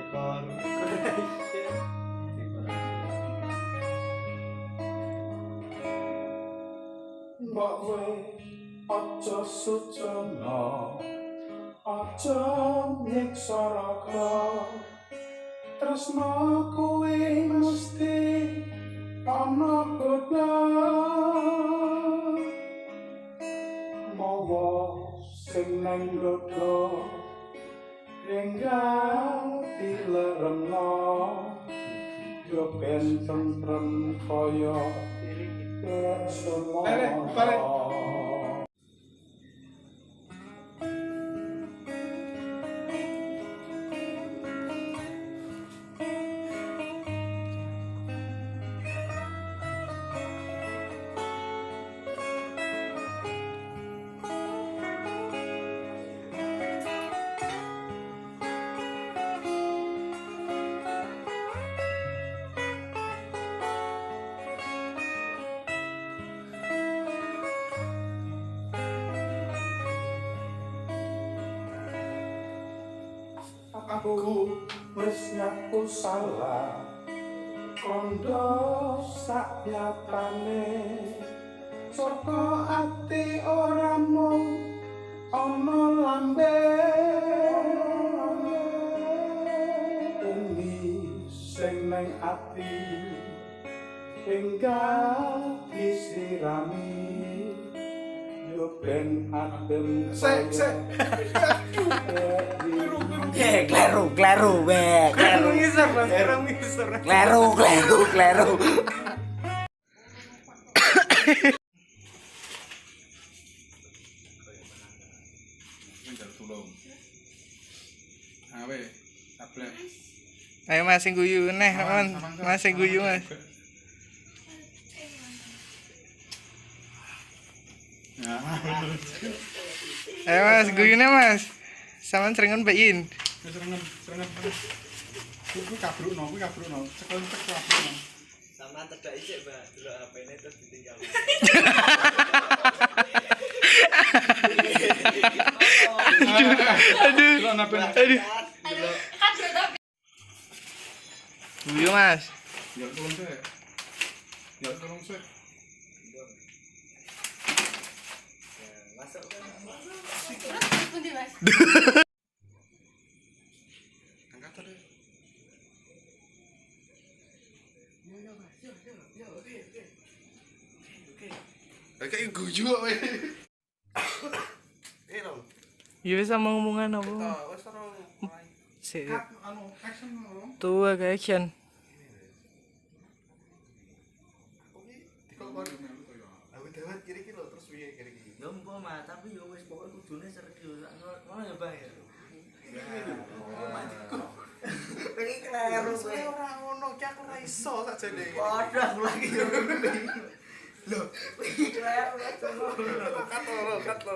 dekor. Mbok wis ojo sujono, ojo nyiksa raga. Tresno kuwi mesti ana godha. Mawa sing nang dodo enggal dileremno, yo ben tentrem kaya kerusuhan. Aku wis ngaku salah, kondo sak nyatane, saka ati ora mung ana lambe. Umi sing nang ati enggal disirami, yo ben adem Kleru, be. Kleru. Ayo Mas sing guyu neh, Mas sing guyu Mas. Ayo Mas guyune Mas. Sampeyan serengen bayin. Serengen. Kuwi kabrukno. Cekel kabrukno. Sama tedak isik, Mbak. Delok HP-ne terus ditinggal. Aduh. Guyu Mas. Ya tolong sik. Masuk kan? Pundi Mas? Angkat tadi. Oke. Kayak guyu kok we. Dong. Ya wis sama ngomongan apa? Wes ora mulai. Sik. Action dong. Tuh agak action. Aku dewet kiri-kiri lho terus piye kiri-kiri. Ya umpama tapi yo wis pokoke kudune serius. Ngono ya, Bang ya. Pengen kleru kowe. Ora ngono ki aku ora iso sakjane. Padha aku lagi. Loh, kleru kat lho.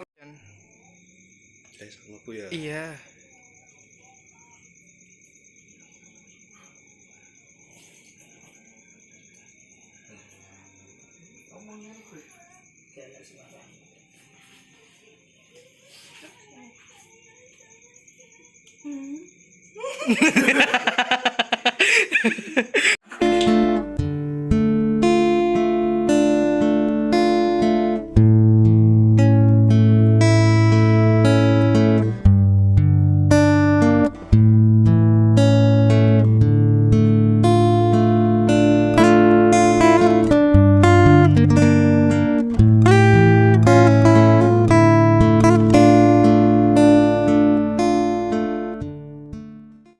Sama aku ya. Iya.